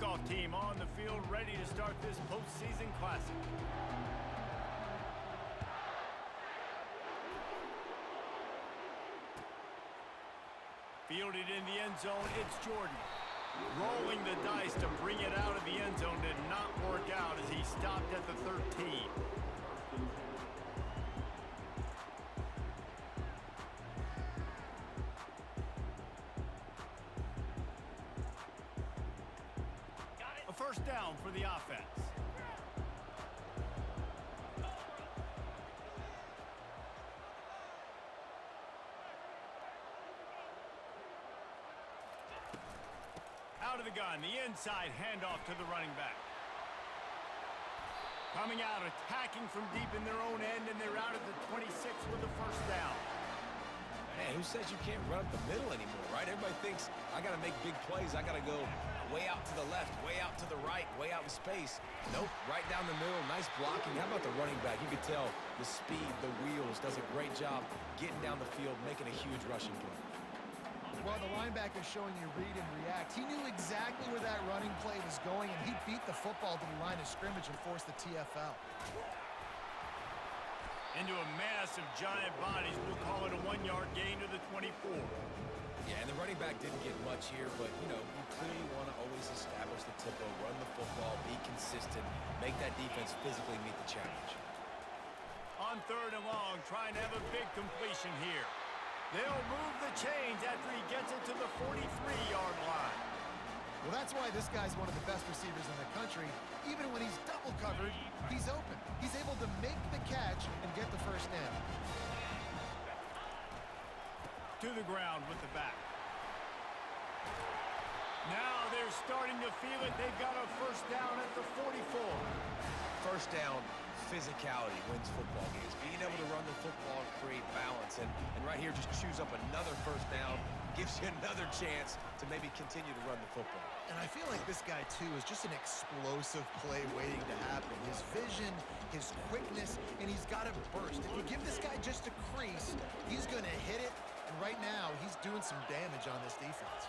kickoff team on the field ready to start this postseason classic. Fielded in the end zone, it's Jordan. Rolling the dice to bring it out of the end zone did not work out as he stopped at the 13. A first down for the offense. Out of the gun, the inside handoff to the running back. Coming out, attacking from deep in their own end, and they're out at the 26 with the first down. Man, who says you can't run up the middle anymore, right? Everybody thinks, I got to make big plays. I got to go way out to the left, way out to the right, way out in space. Nope, right down the middle, nice blocking. How about the running back? You could tell the speed, the wheels, does a great job getting down the field, making a huge rushing play. Well, the linebacker showing you read and react. He knew exactly where that running play was going, and he beat the football to the line of scrimmage and forced the TFL. Into a mass of giant bodies, we'll call it a 1-yard gain to the 24. Yeah, and the running back didn't get much here, but, you know, you clearly want to always establish the tempo, run the football, be consistent, make that defense physically meet the challenge. On 3rd and long, trying to have a big completion here. They'll move the chains after he gets it to the 43-yard line. Well, that's why this guy's one of the best receivers in the country. Even when he's double covered, he's open. He's able to make the catch and get the first down. To the ground with the back. Now they're starting to feel it. They've got a first down at the 44. First down, physicality wins football games. Being able to run the football and create balance. And right here, just choose up another first down, gives you another chance to maybe continue to run the football. And I feel like this guy, too, is just an explosive play waiting to happen. His vision, his quickness, and he's got to burst. If you give this guy just a crease, he's going to hit it. And right now, he's doing some damage on this defense.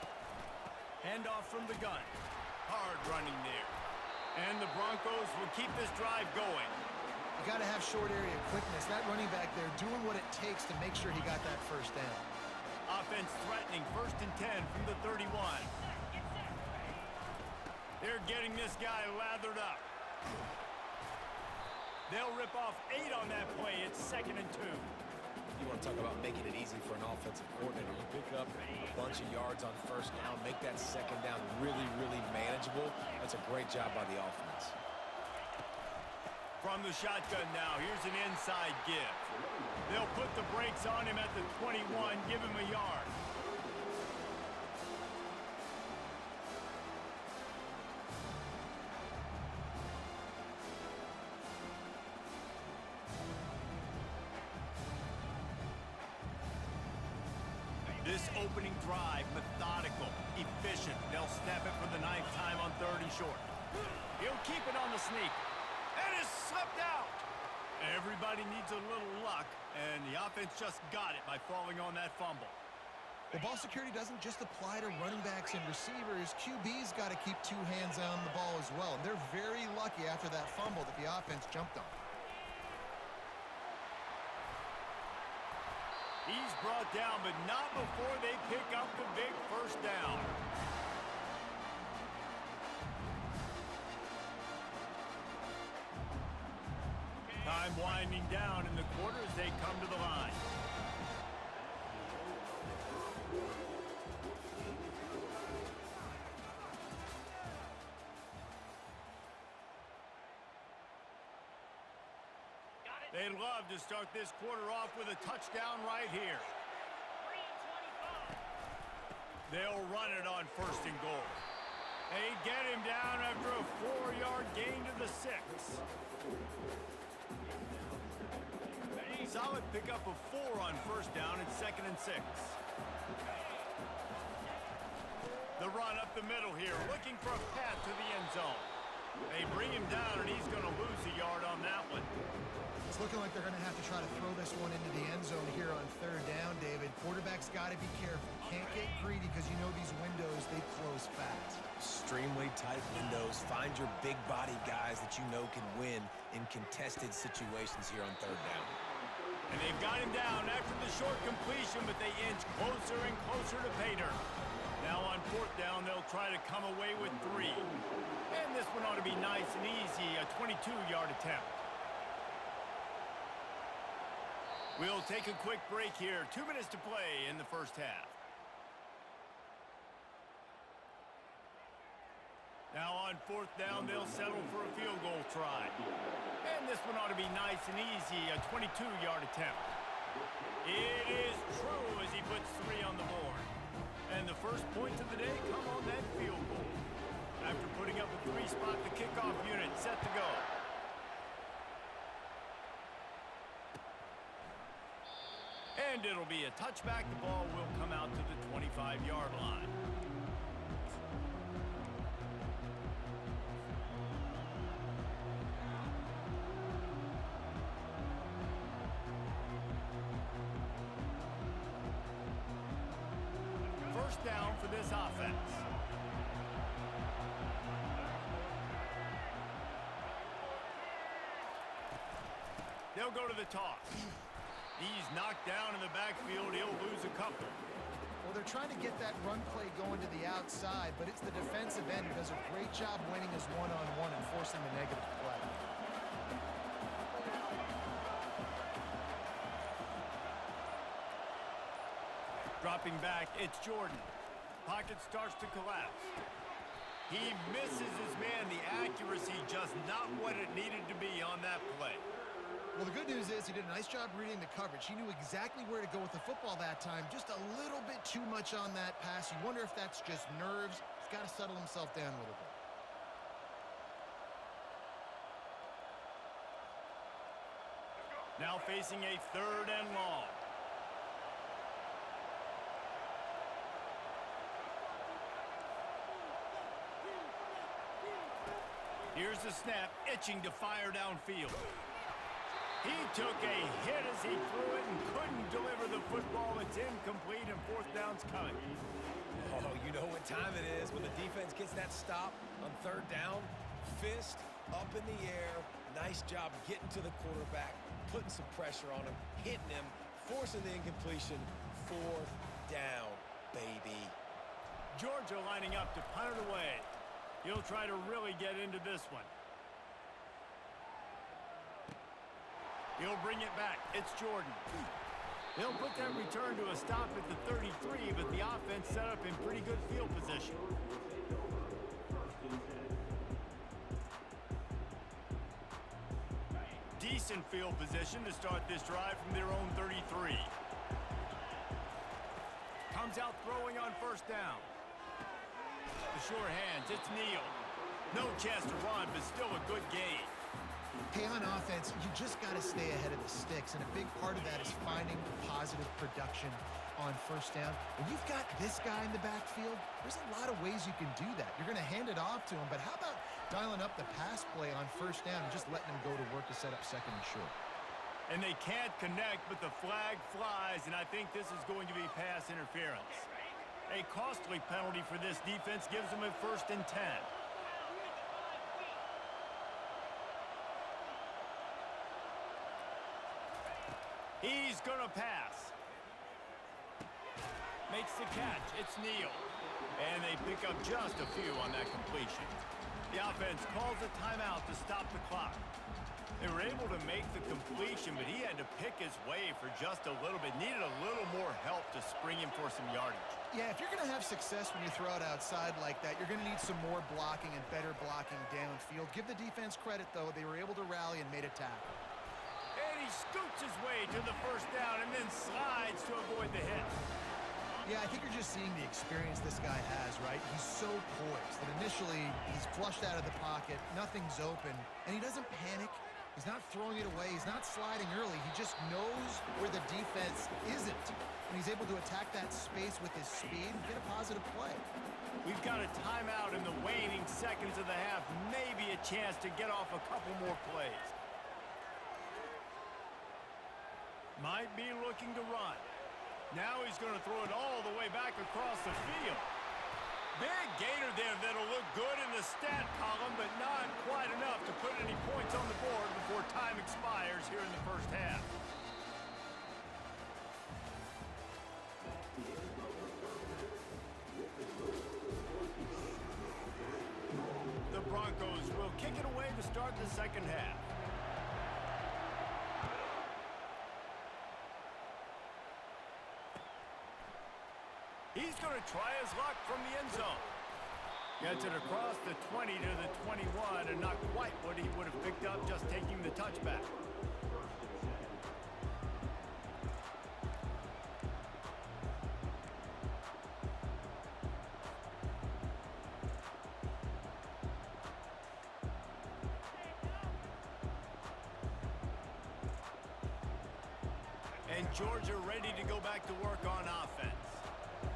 Handoff from the gun. Hard running there. And the Broncos will keep this drive going. You got to have short area quickness. That running back there doing what it takes to make sure he got that first down. Offense threatening 1st and 10 from the 31. They're getting this guy lathered up. They'll rip off 8 on that play. It's 2nd and 2. You want to talk about making it easy for an offensive coordinator. You pick up a bunch of yards on first down, make that second down really, really manageable. That's a great job by the offense. From the shotgun now, here's an inside give. They'll put the brakes on him at the 21, give him a yard. This opening drive, methodical, efficient. They'll snap it for the 9th time on 3rd and short. He'll keep it on the sneak. And it's slipped out. Everybody needs a little luck, and the offense just got it by falling on that fumble. Well, ball security doesn't just apply to running backs and receivers. QB's got to keep 2 hands on the ball as well, and they're very lucky after that fumble that the offense jumped on. He's brought down, but not before they pick up the big first down. Time winding down in the quarter as they come to the line. They'd love to start this quarter off with a touchdown right here. They'll run it on 1st and goal. They get him down after a 4-yard gain to the 6. Solid pickup of 4 on 1st down and 2nd and 6. The run up the middle here, looking for a path to the end zone. They bring him down, and he's going to lose a yard on that one. It's looking like they're going to have to try to throw this one into the end zone here on 3rd down, David. Quarterback's got to be careful. Can't get greedy because you know these windows, they close fast. extremely tight windows. Find your big body guys that you know can win in contested situations here on third down. And they've got him down after the short completion, but they inch closer and closer to pay dirt. Now on fourth down, they'll try to come away with 3. And this one ought to be nice and easy, a 22-yard attempt. We'll take a quick break here. 2 minutes to play in the first half. Now on fourth down, they'll settle for a field goal try. And this one ought to be nice and easy, a 22-yard attempt. It is true as he puts 3 on the board. And the first points of the day come on that field goal. After putting up a 3-spot, the kickoff unit set to go. And it'll be a touchback. The ball will come out to the 25-yard line. First down for this offense. They'll go to the toss. He's knocked down in the backfield. He'll lose a couple. Well, they're trying to get that run play going to the outside, but it's the defensive end who does a great job winning his one-on-one and forcing the negative play. Dropping back, it's Jordan. Pocket starts to collapse. He misses his man. The accuracy just not what it needed to be on that play. Well, the good news is he did a nice job reading the coverage. He knew exactly where to go with the football that time. Just a little bit too much on that pass. You wonder if that's just nerves. He's got to settle himself down a little bit. Now facing a 3rd and long. Here's the snap, itching to fire downfield. He took a hit as he threw it and couldn't deliver the football. It's incomplete and 4th down's coming. Oh, you know what time it is when the defense gets that stop on 3rd down. Fist up in the air. Nice job getting to the quarterback, putting some pressure on him, hitting him, forcing the incompletion. 4th down, baby. Georgia lining up to punt it away. He'll try to really get into this one. He'll bring it back. It's Jordan. He'll put that return to a stop at the 33, but the offense set up in pretty good field position. Decent field position to start this drive from their own 33. Comes out throwing on 1st down. The sure hands, it's Neal. No chance to run, but still a good gain. Hey, on offense, you just got to stay ahead of the sticks, and a big part of that is finding positive production on 1st down. When you've got this guy in the backfield, there's a lot of ways you can do that. You're going to hand it off to him, but how about dialing up the pass play on 1st down and just letting him go to work to set up 2nd and short? And they can't connect, but the flag flies, and I think this is going to be pass interference. A costly penalty for this defense gives them a 1st and 10. He's going to pass. Makes the catch. It's Neal. And they pick up just a few on that completion. The offense calls a timeout to stop the clock. They were able to make the completion, but he had to pick his way for just a little bit. Needed a little more help to spring him for some yardage. Yeah, if you're going to have success when you throw it outside like that, you're going to need some more blocking and better blocking downfield. Give the defense credit, though. They were able to rally and made a tackle. And he scoots his way to the 1st down and then slides to avoid the hit. Yeah, I think you're just seeing the experience this guy has, right? He's so poised that initially he's flushed out of the pocket, nothing's open, and he doesn't panic. He's not throwing it away. He's not sliding early. He just knows where the defense isn't, and he's able to attack that space with his speed and get a positive play. We've got a timeout in the waning seconds of the half. Maybe a chance to get off a couple more plays. Might be looking to run. Now he's going to throw it all the way back across the field. Big gainer there that'll look good in the stat column, but not quite enough to put any points on the board before time expires here in the first half. The Broncos will kick it away to start the second half. He's going to try his luck from the end zone. Gets it across the 20 to the 21, and not quite what he would have picked up just taking the touchback. And Georgia ready to go back to work on offense.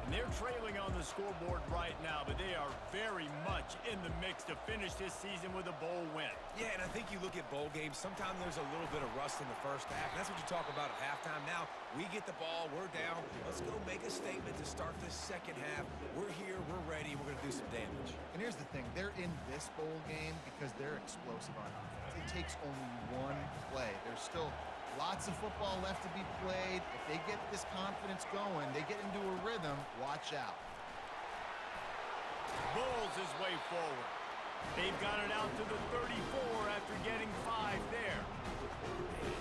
And they're trailing on the scoreboard right now, but they are very much in the mix to finish this season with a bowl win. Yeah, and I think you look at bowl games, sometimes there's a little bit of rust in the first half, and that's what you talk about at halftime. Now, we get the ball, we're down. Let's go make a statement to start this second half. We're here, we're ready, we're going to do some damage. And here's the thing. They're in this bowl game because they're explosive on offense. It takes only one play. There's still lots of football left to be played. If they get this confidence going, they get into a rhythm, watch out. Bulls his way forward. They've got it out to the 34 after getting 5 there.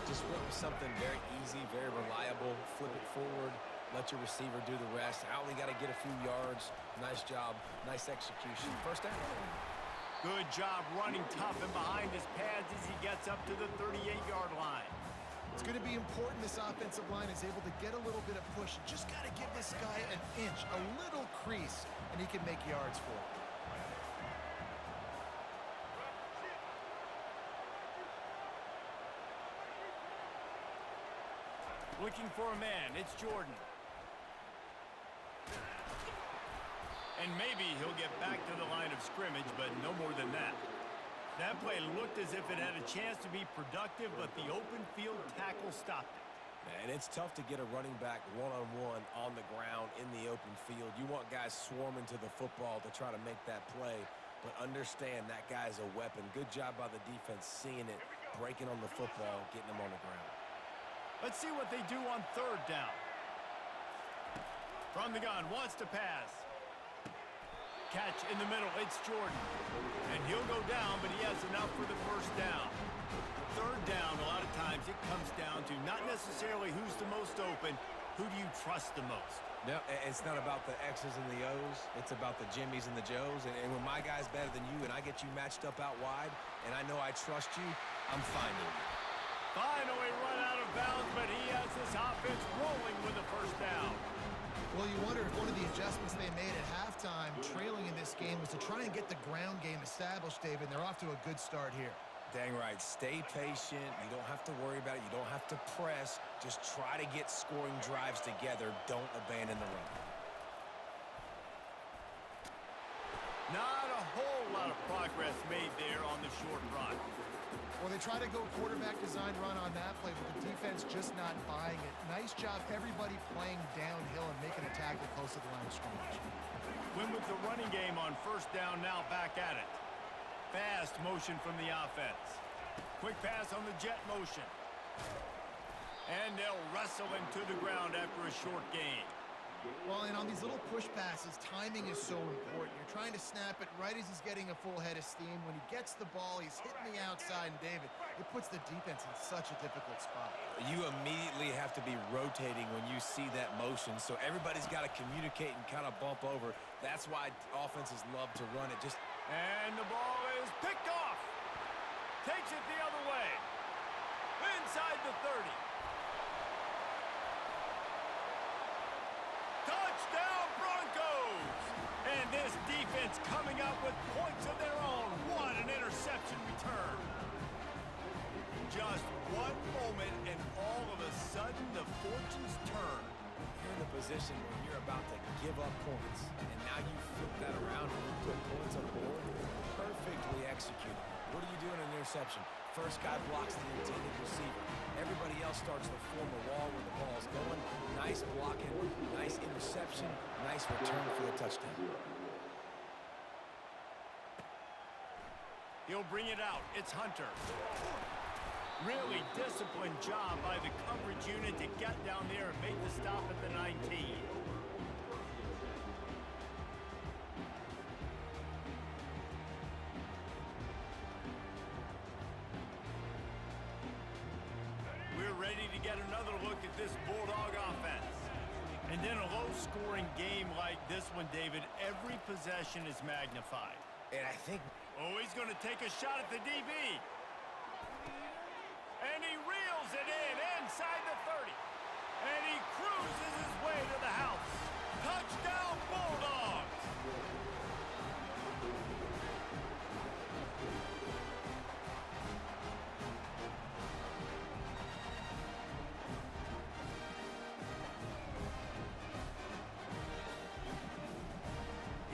Just went with something very easy, very reliable. Flip it forward, let your receiver do the rest. I only got to get a few yards. Nice job, nice execution. First down. Good job running tough and behind his pads as he gets up to the 38-yard line. It's going to be important this offensive line is able to get a little bit of push. Just got to give this guy an inch, a little crease, and he can make yards for it. Looking for a man, it's Jordan. And maybe he'll get back to the line of scrimmage, but no more than that. That play looked as if it had a chance to be productive, but the open field tackle stopped it. And it's tough to get a running back one-on-one on the ground in the open field. You want guys swarming to the football to try to make that play, but understand that guy's a weapon. Good job by the defense seeing it, breaking on the football, getting him on the ground. Let's see what they do on third down. From the gun, wants to pass. Catch in the middle, it's Jordan. And he'll go down, but he has enough for the first down. Third down, a lot of times it comes down to not necessarily who's the most open, who do you trust the most? No, it's not about the X's and the O's. It's about the Jimmies and the Joes. And when my guy's better than you and I get you matched up out wide and I know I trust you, I'm finding you. Finally run out of bounds, but he has this offense rolling with the first down. Well, you wonder if one of the adjustments they made at halftime, trailing in this game, was to try and get the ground game established, David. They're off to a good start here. Dang right. Stay patient. You don't have to worry about it. You don't have to press. Just try to get scoring drives together. Don't abandon the run. Not a whole lot of progress made there on the short run. Well, they try to go quarterback design run on that play, but the defense just not buying it. Nice job, everybody playing downhill and making a tackle close to the line of scrimmage. Win with the running game on first down, now back at it. Fast motion from the offense. Quick pass on the jet motion. And they'll wrestle him to the ground after a short gain. Well, and on these little push passes, timing is so important. You're trying to snap it right as he's getting a full head of steam. When he gets the ball, he's hitting the outside, and David, it puts the defense in such a difficult spot. You immediately have to be rotating when you see that motion, so everybody's got to communicate and kind of bump over. That's why offenses love to run it. And the ball is picked off. Takes it the other way. Inside the 30. Touchdown Broncos! And this defense coming up with points of their own. What an interception return. Just one moment and all of a sudden the fortunes turn. You're in a position where you're about to give up points, and now you flip that around and you put points on the board. Perfectly executed. What do you do in an interception? First guy blocks the intended receiver. Everybody else starts to form a wall where the ball's going. Nice blocking, nice interception, nice return for the touchdown. He'll bring it out. It's Hunter. Really disciplined job by the coverage unit to get down there and make the stop at the 19. We're ready to get another look at this Bulldog offense. And in a low-scoring game like this one, David, every possession is magnified. And I think... Oh, he's going to take a shot at the DB. And he reels it in inside the 30. And he cruises his way to the house. Touchdown, Bulldogs!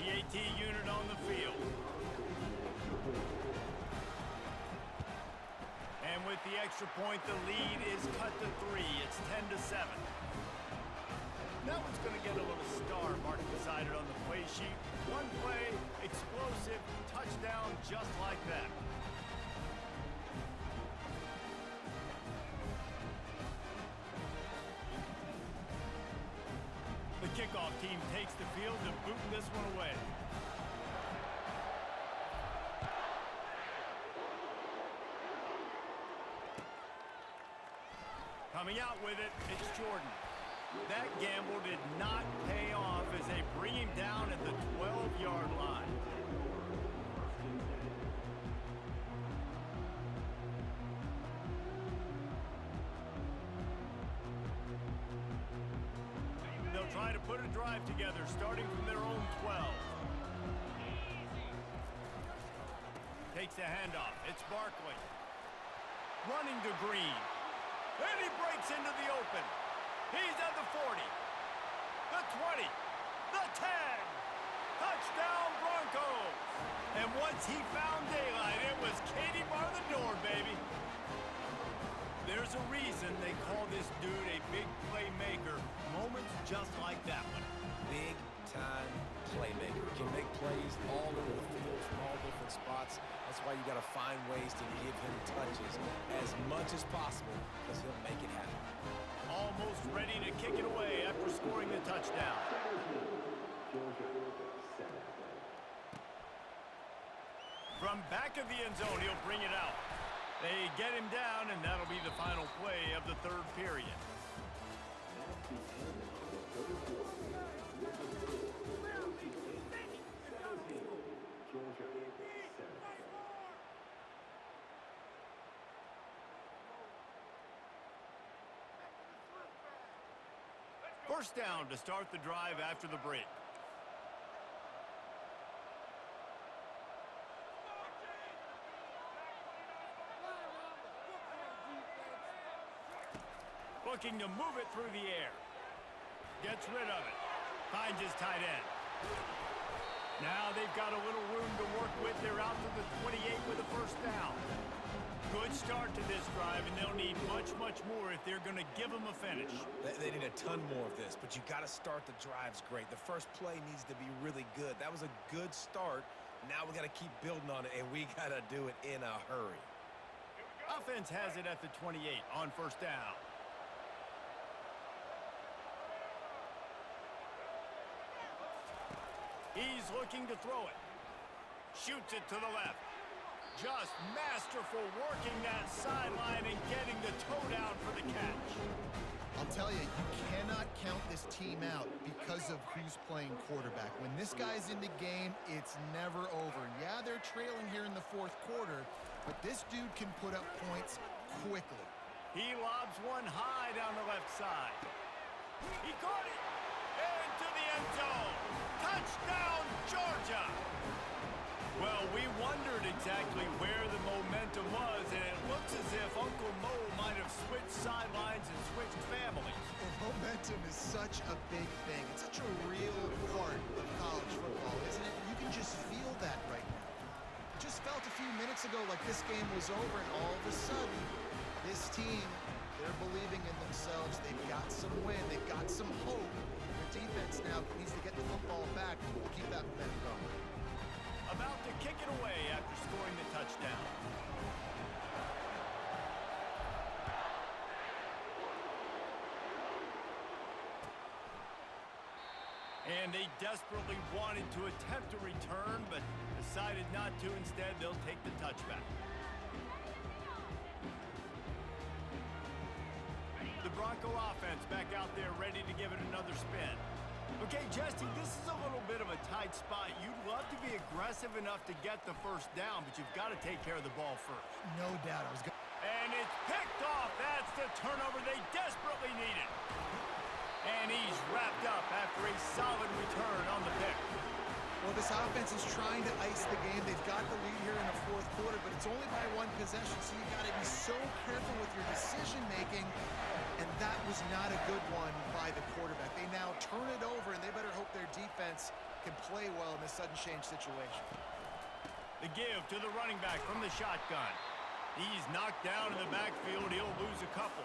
PAT unit on the field. And with the extra point, the lead is cut to 3. It's 10-7. That one's going to get a little star marked beside it on the play sheet. One play, explosive, touchdown, just like that. The kickoff team takes the field to boot this one away. Coming out with it, it's Jordan. That gamble did not pay off as they bring him down at the 12-yard line. They'll try to put a drive together, starting from their own 12. Takes the handoff. It's Barkley. Running to Green. And he breaks into the open. He's at the 40. The 20. The 10. Touchdown, Broncos. And once he found daylight, it was Katie bar the door, baby. There's a reason they call this dude a big playmaker. Moments just like that one. Big-time playmaker. Can make plays all over the field from all different spots. That's why you got to find ways to give him touches as much as possible because he'll make it happen. Almost ready to kick it away after scoring the touchdown. From back of the end zone, he'll bring it out. They get him down, and that'll be the final play of the third period. First down to start the drive after the break. Looking to move it through the air. Gets rid of it. Finds his tight end. Now they've got a little room to work with. They're out to the 28 with a first down. Good start to this drive, and they'll need much, much more if they're going to give them a finish. They need a ton more of this, but you got to start the drives great. The first play needs to be really good. That was a good start. Now we got to keep building on it, and we got to do it in a hurry. Offense has it at the 28 on first down. He's looking to throw it. Shoots it to the left. Just masterful working that sideline and getting the toe down for the catch. I'll tell you, you cannot count this team out because of who's playing quarterback. When this guy's in the game, it's never over. Yeah, they're trailing here in the fourth quarter, but this dude can put up points quickly. He lobs one high down the left side. He caught it into the end zone. Touchdown, Georgia! Well, we wondered exactly where the momentum was, and it looks as if Uncle Mo might have switched sidelines and switched families. And momentum is such a big thing. It's such a real part of college football, isn't it? You can just feel that right now. It just felt a few minutes ago like this game was over, and all of a sudden, this team, they're believing in themselves. They've got some wind. They've got some hope. Their defense now needs to get the football back to keep that momentum going. about to kick it away after scoring the touchdown. And they desperately wanted to attempt a return, but decided not to. Instead, they'll take the touchback. The Bronco offense back out there ready to give it another spin. Okay, Jesse, this is a little bit of a tight spot. You'd love to be aggressive enough to get the first down, but you've got to take care of the ball first. No doubt. And it's picked off. That's the turnover they desperately needed. And he's wrapped up after a solid return on the pick. Well, this offense is trying to ice the game. They've got the lead here in the fourth quarter, but it's only by one possession, so you got to be so careful with your decision-making, and that was not a good one by the quarterback. They now turn it over, and they better hope their defense can play well in this sudden change situation. The give to the running back from the shotgun. He's knocked down in the backfield. He'll lose a couple.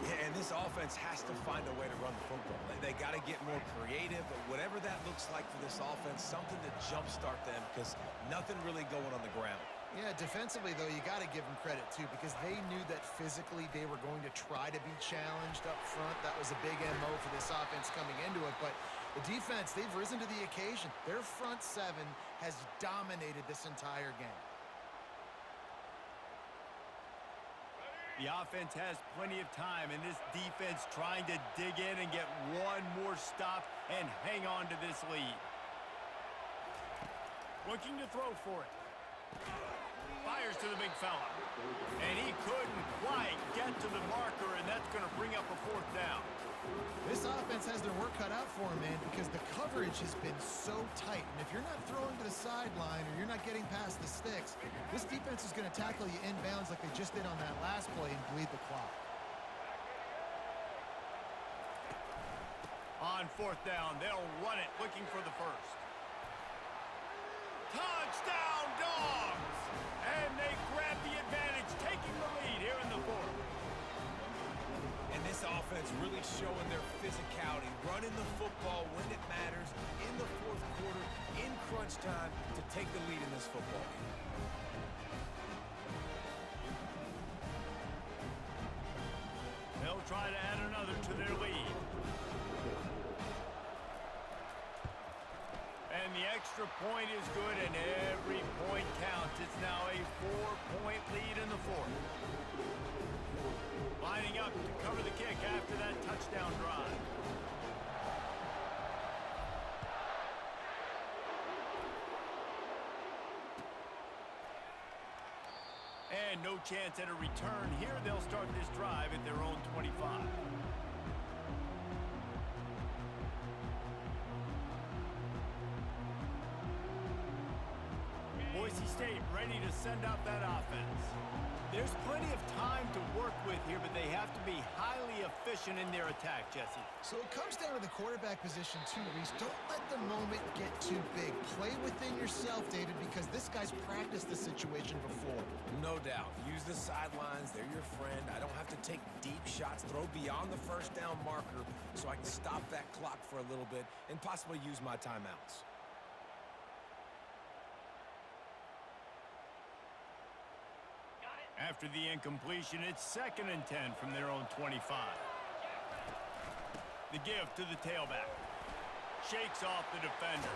Yeah, and this offense has to find a way to run the football. They got to get more creative, but whatever that looks like for this offense, something to jumpstart them because nothing really going on the ground. Yeah, defensively, though, you got to give them credit, too, because they knew that physically they were going to try to be challenged up front. That was a big MO for this offense coming into it, but the defense, they've risen to the occasion. Their front seven has dominated this entire game. The offense has plenty of time, and this defense trying to dig in and get one more stop and hang on to this lead. Looking to throw for it. Fires to the big fella. And he couldn't quite get to the marker, and that's going to bring up a fourth down. This offense has their work cut out for them, man, because the coverage has been so tight. And if you're not throwing to the sideline or you're not getting past the sticks, this defense is going to tackle you inbounds like they just did on that last play and bleed the clock. On fourth down, they'll run it looking for the first. Touchdown, Dogs! And they grab the advantage, taking the lead here in the fourth. And this offense really showing their physicality, running the football when it matters, in the fourth quarter, in crunch time, to take the lead in this football game. They'll try to add another to their lead. And the extra point is good, and every point counts. It's now a 4-point lead in the fourth. Lining up to cover the kick after that touchdown drive. And no chance at a return here. They'll start this drive at their own 25. Boise State ready to send out that offense. There's plenty of time to work with here, but they have to be highly efficient in their attack, Jesse. So it comes down to the quarterback position, too, Reese. Don't let the moment get too big. Play within yourself, David, because this guy's practiced the situation before. No doubt. Use the sidelines. They're your friend. I don't have to take deep shots, throw beyond the first down marker so I can stop that clock for a little bit and possibly use my timeouts. After the incompletion, it's 2nd and 10 from their own 25. The give to the tailback. Shakes off the defender.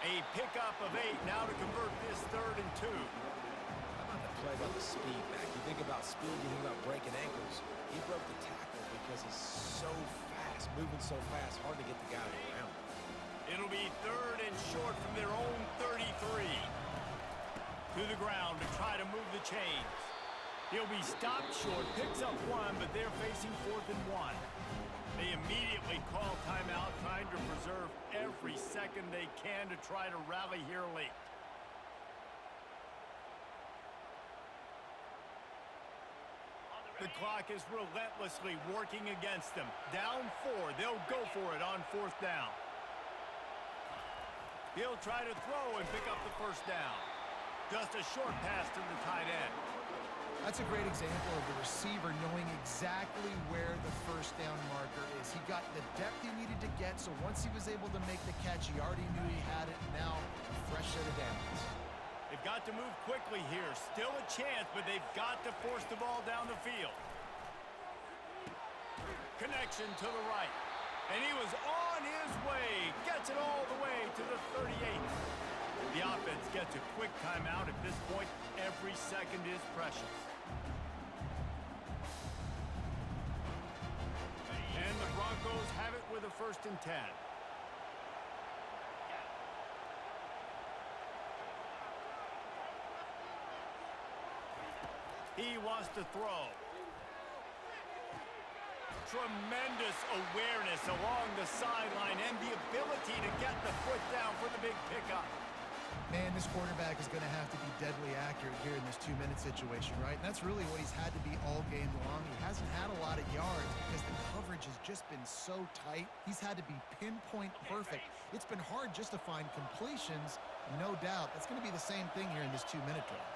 A pickup of 8 now to convert this 3rd and 2. How about the play about the speed back? You think about speed, you think about breaking ankles. He broke the tackle because he's so fast, moving so fast, hard to get the guy to the ground. It'll be 3rd and short from their own 33. To the ground to try to move the chains. He'll be stopped short, picks up 1, but they're facing 4th and 1. They immediately call timeout, trying to preserve every second they can to try to rally here late. The clock is relentlessly working against them. Down 4, they'll go for it on 4th down. He'll try to throw and pick up the first down. Just a short pass to the tight end. That's a great example of the receiver knowing exactly where the first down marker is. He got the depth he needed to get, so once he was able to make the catch, he already knew he had it. Now, fresh set of downs. They've got to move quickly here. Still a chance, but they've got to force the ball down the field. Connection to the right. And he was on his way. Gets it all the way to the 38. The offense gets a quick timeout. At this point, every second is precious. And the Broncos have it with a 1st and 10. He wants to throw. Tremendous awareness along the sideline and the ability to get the foot down for the big pickup. Man, this quarterback is going to have to be deadly accurate here in this 2-minute situation, right? And that's really what he's had to be all game long. He hasn't had a lot of yards because the coverage has just been so tight. He's had to be pinpoint perfect. It's been hard just to find completions, no doubt. That's going to be the same thing here in this 2-minute drive.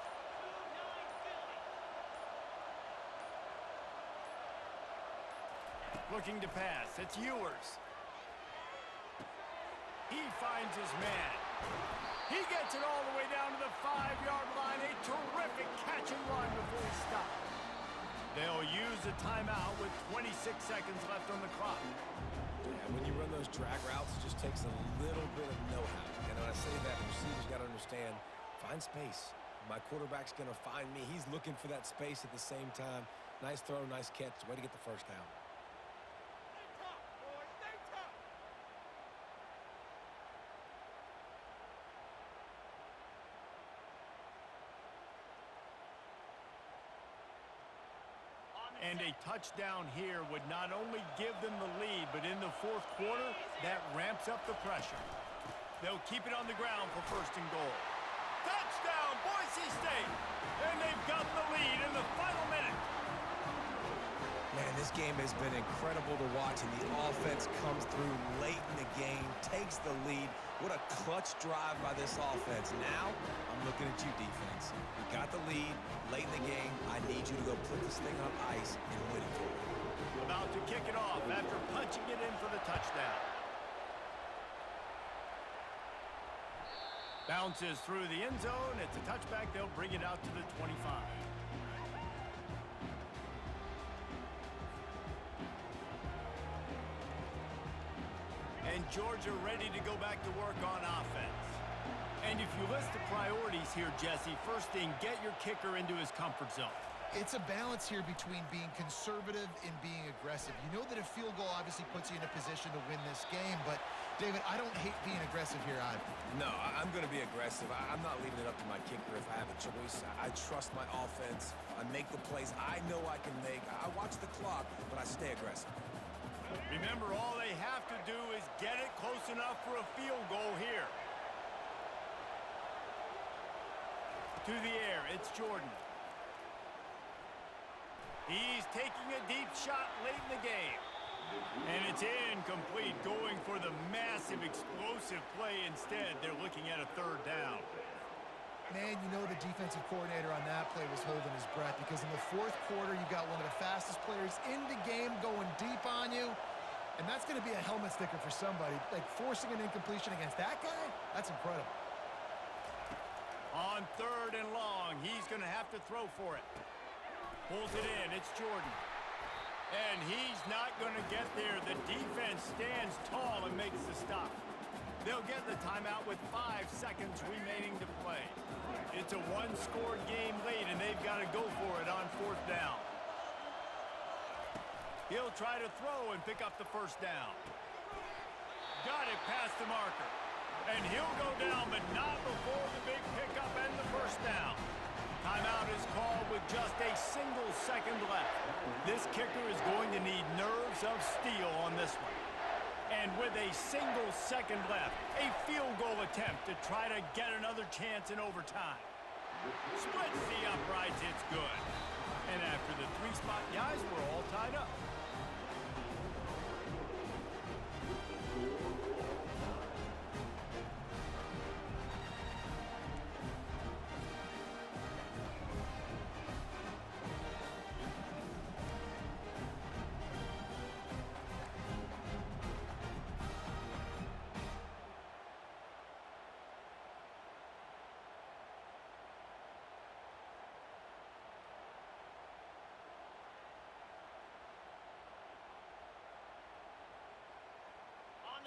Looking to pass. It's Ewers. He finds his man. He gets it all the way down to the 5-yard line. A terrific catch and run before he stopped. They'll use a timeout with 26 seconds left on the clock. Yeah, when you run those drag routes, it just takes a little bit of know-how. And when I say that, the receiver's got to understand, find space. My quarterback's going to find me. He's looking for that space at the same time. Nice throw, nice catch. Way to get the first down. And a touchdown here would not only give them the lead, but in the 4th quarter, that ramps up the pressure. They'll keep it on the ground for 1st and goal. Touchdown, Boise State! And they've got the lead in the final minute. Man, this game has been incredible to watch, and the offense comes through late in the game, takes the lead. What a clutch drive by this offense. Now, I'm looking at you, defense. You got the lead late in the game. I need you to go put this thing on ice and win it for me. About to kick it off after punching it in for the touchdown. Bounces through the end zone. It's a touchback. They'll bring it out to the 25. And Georgia ready to go back to work on offense. And if you list the priorities here, Jesse, first thing, get your kicker into his comfort zone. It's a balance here between being conservative and being aggressive. You know that a field goal obviously puts you in a position to win this game, but, David, I don't hate being aggressive here either. No, I'm going to be aggressive. I'm not leaving it up to my kicker if I have a choice. I trust my offense. I make the plays I know I can make. I watch the clock, but I stay aggressive. Remember, all they have to do is get it close enough for a field goal here. To the air, it's Jordan. He's taking a deep shot late in the game. And it's incomplete, going for the massive explosive play instead. They're looking at a 3rd down. Man, you know the defensive coordinator on that play was holding his breath because in the 4th quarter, you got one of the fastest players in the game going deep on you. And that's going to be a helmet sticker for somebody. Like, forcing an incompletion against that guy, that's incredible. On 3rd and long, he's going to have to throw for it. Pulls it in. It's Jordan. And he's not going to get there. The defense stands tall and makes the stop. They'll get the timeout with 5 seconds remaining to play. It's a 1-score game late, and they've got to go for it on 4th down. He'll try to throw and pick up the 1st down. Got it past the marker. And he'll go down, but not before the big pickup and the 1st down. Timeout is called with just a single second left. This kicker is going to need nerves of steel on this one. And with a single second left, a field goal attempt to try to get another chance in overtime. Splits the uprights, it's good. And after the 3-spot guys, we're all tied up.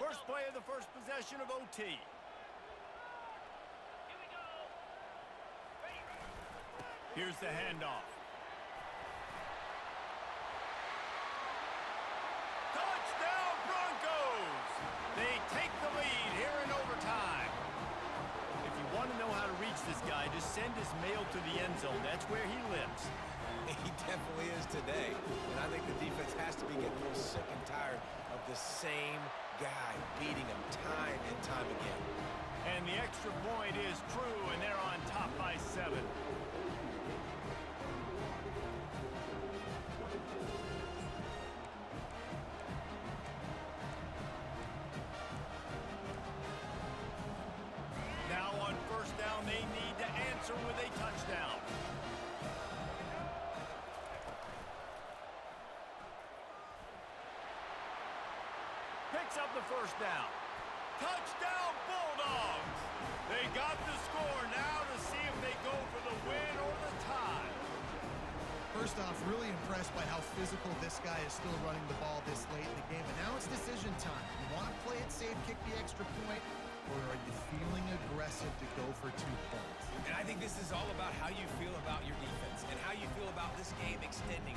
First play of the first possession of OT. Here's the handoff. Touchdown Broncos! They take the lead here in overtime. If you want to know how to reach this guy, just send his mail to the end zone. That's where he lives. He definitely is today. And I think the defense has to be getting a little sick and tired of the same guy beating him time and time again. And the extra point is true, and they're on top by 7. Now on first down, they need to answer with a touchdown. Picks up the first down. Touchdown Bulldogs! They got the score now to see if they go for the win or the tie. First off, really impressed by how physical this guy is still running the ball this late in the game. And now it's decision time. You want to play it safe, kick the extra point, or are you feeling aggressive to go for 2 points? And I think this is all about how you feel about your defense and how you feel about this game extending.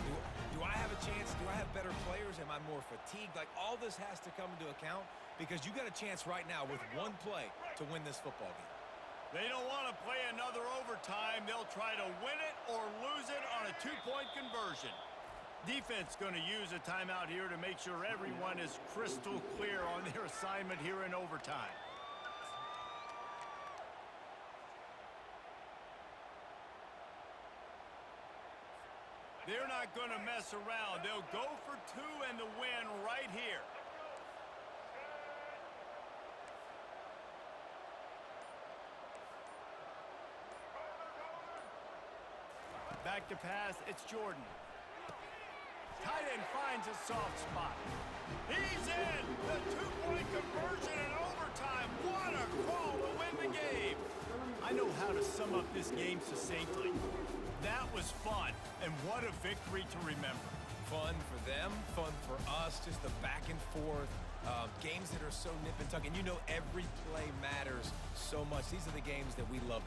Do I have a chance? Do I have better players? Am I more fatigued? Like, all this has to come into account because you got a chance right now with one play to win this football game. They don't want to play another overtime. They'll try to win it or lose it on a 2-point conversion. Defense going to use a timeout here to make sure everyone is crystal clear on their assignment here in overtime. They're not going to mess around. They'll go for 2 and the win right here. Back to pass, it's Jordan. Tight end finds a soft spot. He's in! The 2-point conversion in overtime. What a call to win the game! I know how to sum up this game succinctly. That was fun, and what a victory to remember. Fun for them, fun for us, just the back and forth, games that are so nip and tuck. And you know every play matters so much. These are the games that we love